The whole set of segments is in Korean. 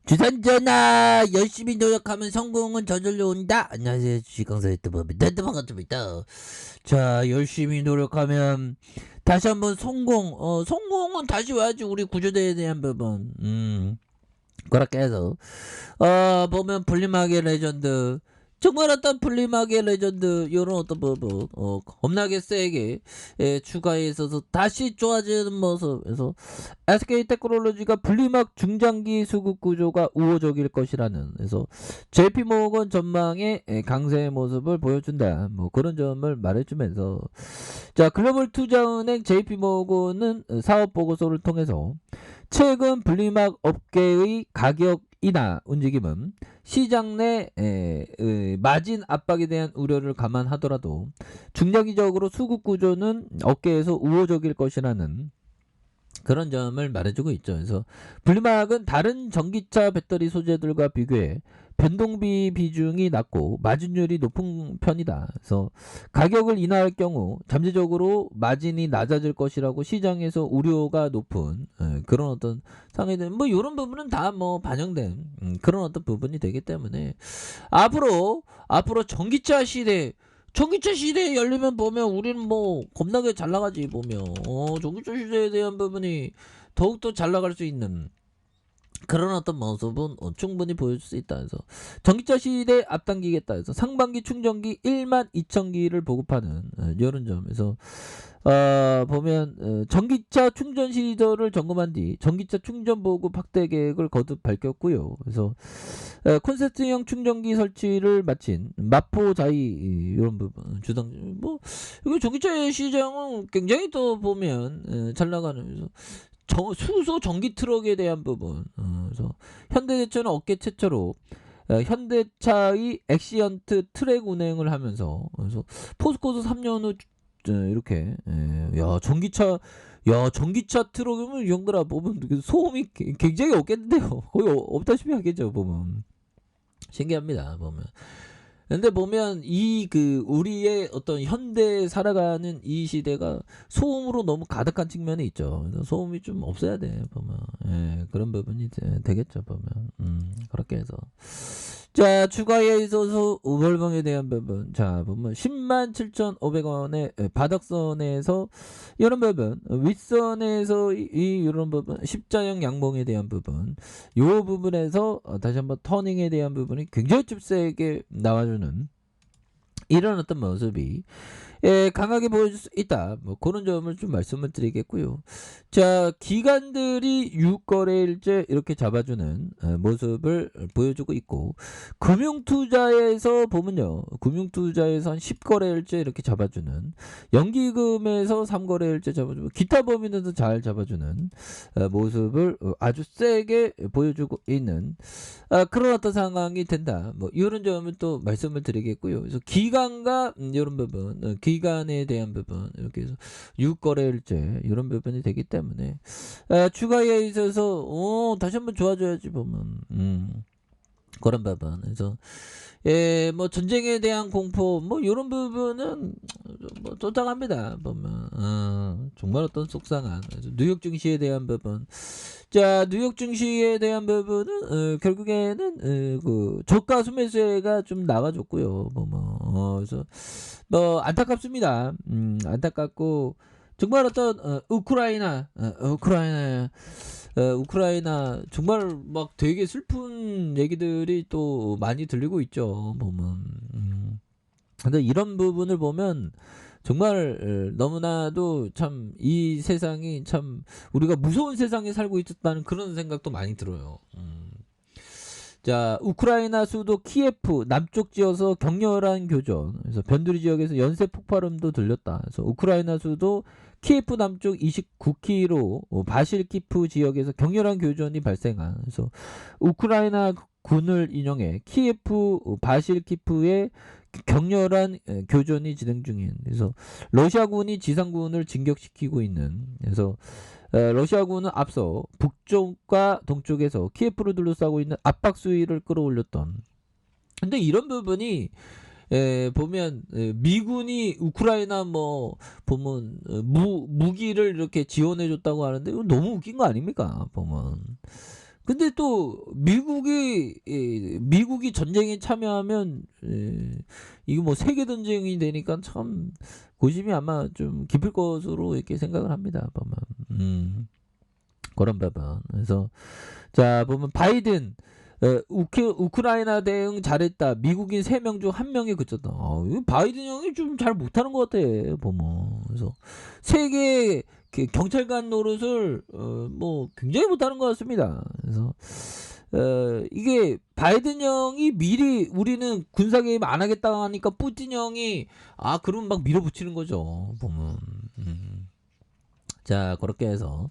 주산전화 열심히 노력하면 성공은 저절로 온다. 안녕하세요, 주식강사 유튜버입니다. 반갑습니다. 자, 열심히 노력하면 다시 한번 성공은 다시 와야지. 우리 구조대에 대한 부분. 그렇게 해서 보면 분리마개 레전드, 정말 어떤 분리마개 레전드 요런 어떤 부분 겁나게 세게 추가해 있어서 다시 좋아지는 모습에서 SK테크놀로지가 분리막 중장기 수급 구조가 우호적일 것이라는, 그래서 JP모건 전망의 강세의 모습을 보여준다, 뭐 그런 점을 말해주면서, 자, 글로벌 투자은행 JP모건은 사업 보고서를 통해서 최근 분리막 업계의 가격이나 움직임은 시장 내 마진 압박에 대한 우려를 감안하더라도 중장기적으로 수급 구조는 업계에서 우호적일 것이라는 그런 점을 말해주고 있죠. 그래서 분리막은 다른 전기차 배터리 소재들과 비교해 변동비 비중이 낮고 마진율이 높은 편이다. 그래서 가격을 인하할 경우 잠재적으로 마진이 낮아질 것이라고 시장에서 우려가 높은 그런 어떤 상황이 뭐 이런 부분은 다 뭐 반영된 그런 어떤 부분이 되기 때문에 앞으로 전기차 시대에 열리면 보면 우리는 뭐 겁나게 잘 나가지. 보면 전기차 시대에 대한 부분이 더욱더 잘 나갈 수 있는 그런 어떤 모습은 충분히 보여줄 수 있다 해서 전기차 시대에 앞당기겠다 해서 상반기 충전기 12,000기를 보급하는 이런 점에서 보면 전기차 충전 시설을 점검한 뒤 전기차 충전 보급 확대 계획을 거듭 밝혔고요. 그래서 콘센트형 충전기 설치를 마친 마포자이 이런 부분 주당, 뭐 이거 전기차 시장은 굉장히 또 보면 잘 나가는, 수소 전기 트럭에 대한 부분. 그래서 현대제철은 업계 최초로 현대차의 엑시언트 트랙 운행을 하면서, 그래서 포스코도 3년 후 이렇게 전기차 트럭이면 이 형들아 보면 소음이 굉장히 없겠는데요. 거의 없다시피 하겠죠. 보면 신기합니다. 보면. 근데 보면 우리의 어떤 현대 살아가는 이 시대가 소음으로 너무 가득한 측면이 있죠. 그래서 소음이 좀 없어야 돼. 보면 그런 부분이 되겠죠. 보면 그렇게 해서, 자, 추가에 있어서 우벌봉에 대한 부분, 자 보면 107,500원의 바닥선에서 이런 부분, 윗선에서 이런 부분 십자형 양봉에 대한 부분, 요 부분에서 다시 한번 터닝에 대한 부분이 굉장히 좀 세게 나와주는 이런 어떤 모습이 강하게 보여줄 수 있다. 뭐 그런 점을 좀 말씀을 드리겠고요. 자, 기관들이 6거래일째 이렇게 잡아주는 모습을 보여주고 있고, 금융투자에서 보면요, 금융투자에서 한 10거래일째 이렇게 잡아주는, 연기금에서 3거래일째 잡아주고, 기타 범위에서 잘 잡아주는 모습을 아주 세게 보여주고 있는 그런 어떤 상황이 된다. 뭐 이런 점을 또 말씀을 드리겠고요. 그래서 기관과 이런 부분, 기관에 대한 부분, 이렇게 해서 6거래일째 이런 부분이 되기 때문에 추가에 있어서 다시 한번 좋아져야지. 보면 그런 부분. 그래서 뭐 전쟁에 대한 공포, 뭐 이런 부분은 뭐 쫓아갑니다. 보면 정말 어떤 속상한 뉴욕 증시에 대한 부분. 자, 뉴욕 증시에 대한 부분은 결국에는 그 저가 수매수가 좀 나가줬고요. 그래서 뭐 안타깝습니다. 안타깝고, 정말 어떤 우크라이나 정말 막 되게 슬픈 얘기들이 또 많이 들리고 있죠. 보면 근데 이런 부분을 보면 정말 너무나도 참 이 세상이 참 우리가 무서운 세상에 살고 있었다는 그런 생각도 많이 들어요. 자, 우크라이나 수도 키예프 남쪽 지어서 격렬한 교전, 그래서 변두리 지역에서 연쇄 폭발음도 들렸다. 그래서 우크라이나 수도 키예프 남쪽 29km 바실키프 지역에서 격렬한 교전이 발생한, 그래서 우크라이나 군을 인용해 키예프 바실키프의 격렬한 교전이 진행 중인, 그래서 러시아군이 지상군을 진격시키고 있는, 그래서 러시아군은 앞서 북쪽과 동쪽에서 키예프를 둘러싸고 있는 압박 수위를 끌어올렸던, 근데 이런 부분이 보면 미군이 우크라이나 뭐 보면 무기를 이렇게 지원해줬다고 하는데 이거 너무 웃긴 거 아닙니까? 보면 근데 또 미국이 전쟁에 참여하면 이거 뭐 세계 전쟁이 되니까 참 고심이 아마 좀 깊을 것으로 이렇게 생각을 합니다. 보면 그런 부분. 그래서 자 보면 바이든 우크라이나 대응 잘했다. 미국인 3명 중 1명이 그쳤다. 이거 바이든 형이 좀 잘 못하는 것 같아 보면. 그래서 세계 경찰관 노릇을 뭐 굉장히 못하는 것 같습니다. 그래서 이게 바이든 형이 미리 우리는 군사 개입 안 하겠다 하니까 푸틴 형이 그럼 막 밀어붙이는 거죠 보면. 자 그렇게 해서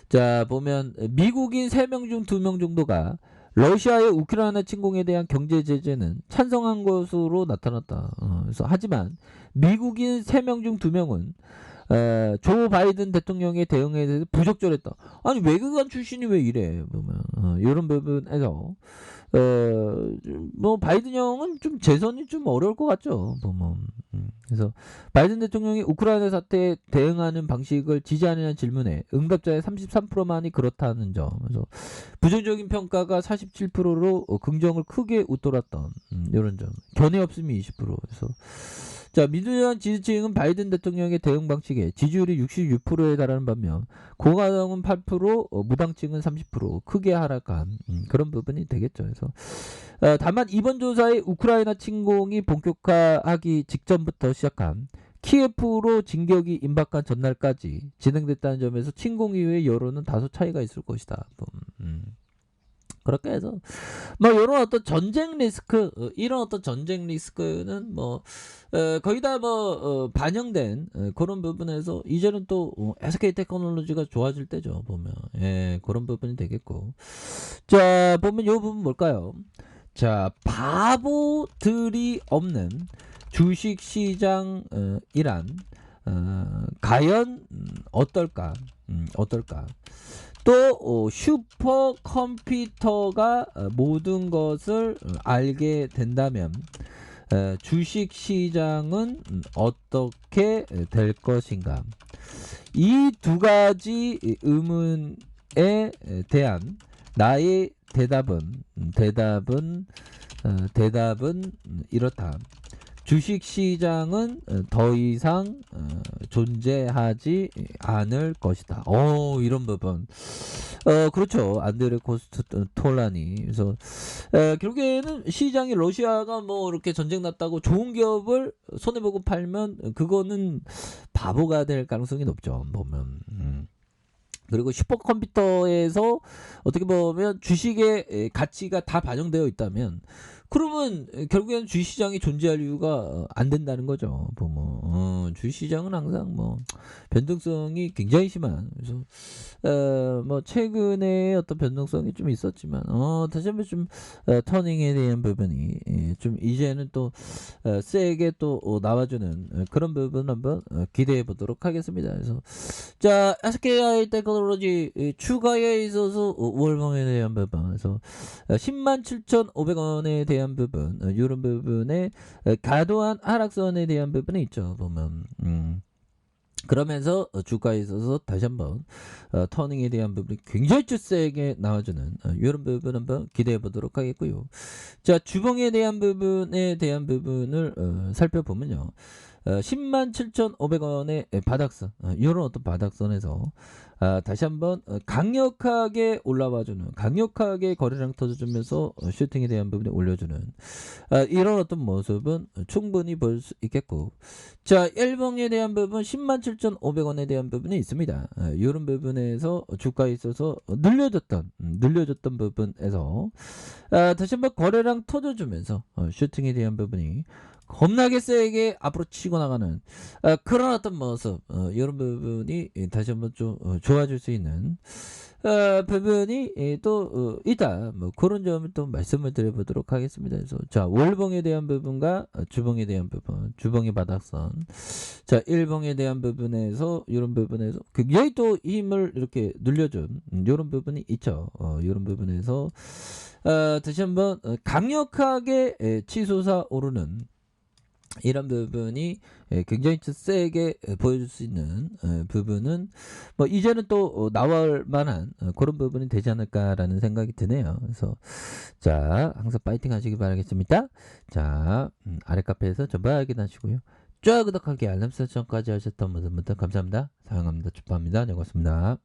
자 보면 미국인 3명 중 2명 정도가 러시아의 우크라이나 침공에 대한 경제 제재는 찬성한 것으로 나타났다. 그래서 하지만 미국인 3명 중 2명은 조 바이든 대통령의 대응에 대해서 부적절했다. 아니 외교관 출신이 왜 이래 보면 이런 부분에서 뭐 바이든 형은 좀 재선이 좀 어려울 것 같죠 보면. 그래서 바이든 대통령이 우크라이나 사태에 대응하는 방식을 지지하느냐는 질문에 응답자의 33%만이 그렇다는 점. 그래서 부정적인 평가가 47%로 긍정을 크게 웃돌았던 이런 점. 견해 없음이 20%. 그래서 자 민주당 지지층은 바이든 대통령의 대응 방식에 지지율이 66%에 달하는 반면 공화당은 8%, 무당층은 30% 크게 하락한 그런 부분이 되겠죠. 그래서 다만 이번 조사에 우크라이나 침공이 본격화하기 직전부터 시작한 키예프로 진격이 임박한 전날까지 진행됐다는 점에서 침공 이후의 여론은 다소 차이가 있을 것이다. 그렇게 해서 뭐 이런 어떤 전쟁 리스크 이런 어떤 전쟁 리스크는 뭐 거의 다 뭐 반영된 그런 부분에서 이제는 또 SK 테크놀로지가 좋아질 때죠 보면. 그런 부분이 되겠고 자 보면 이 부분 뭘까요? 자 바보들이 없는 주식시장이란 과연 어떨까? 또 슈퍼컴퓨터가 모든 것을 알게 된다면 주식시장은 어떻게 될 것인가? 이 두 가지 의문에 대한 나의 대답은 이렇다. 주식시장은 더 이상 존재하지 않을 것이다. 이런 부분. 그렇죠. 안드레 코스톨라니. 그래서 결국에는 시장이 러시아가 뭐 이렇게 전쟁 났다고 좋은 기업을 손해보고 팔면 그거는 바보가 될 가능성이 높죠. 보면. 그리고 슈퍼컴퓨터에서 어떻게 보면 주식의 가치가 다 반영되어 있다면 그러면 결국에는 주식시장이 존재할 이유가 안 된다는 거죠. 보면 주식시장은 항상 뭐 변동성이 굉장히 심한. 그래서 뭐 최근에 어떤 변동성이 좀 있었지만 다시 한번 좀 터닝에 대한 부분이 좀 이제는 또 세게 또 나와주는 그런 부분 한번 기대해 보도록 하겠습니다. 그래서 자 SKI 테크놀로지 추가에 있어서 월봉에 대한 부분, 그래서 107,500원에 대한 부분, 이런 부분에 과도한 하락선에 대한 부분이 있죠. 보면 그러면서 주가에 있어서 다시 한번 터닝에 대한 부분이 굉장히 세게 나와주는 이런 부분 한번 기대해 보도록 하겠고요. 자 주봉에 대한 부분을 살펴보면요. 107,500원의 바닥선, 이런 어떤 바닥선에서 다시 한번 강력하게 올라와주는, 강력하게 거래량 터져주면서 슈팅에 대한 부분에 올려주는 이런 어떤 모습은 충분히 볼 수 있겠고, 자 1봉에 대한 부분 107,500원에 대한 부분이 있습니다. 이런 부분에서 주가에 있어서 늘려졌던 부분에서 다시 한번 거래량 터져주면서 슈팅에 대한 부분이 겁나게 세게 앞으로 치고 나가는 그런 어떤 모습, 이런 부분이 다시 한번 좀 좋아질 수 있는 부분이 또 있다. 뭐 그런 점을 또 말씀을 드려보도록 하겠습니다. 그래서 자 월봉에 대한 부분과 주봉에 대한 부분, 주봉의 바닥선, 자 일봉에 대한 부분에서 이런 부분에서 굉장히 또 힘을 이렇게 늘려준 이런 부분이 있죠. 이런 부분에서 다시 한번 강력하게 치솟아 오르는 이런 부분이 굉장히 좀 세게 보여줄 수 있는 부분은 뭐 이제는 또 나올 만한 그런 부분이 되지 않을까라는 생각이 드네요. 그래서 자 항상 파이팅 하시기 바라겠습니다. 자 아래 카페에서 전부 확인하시고요. 좋아요 구독하기 알람 설정까지 하셨던 모든 분들 감사합니다. 사랑합니다. 축복합니다. 네, 고맙습니다.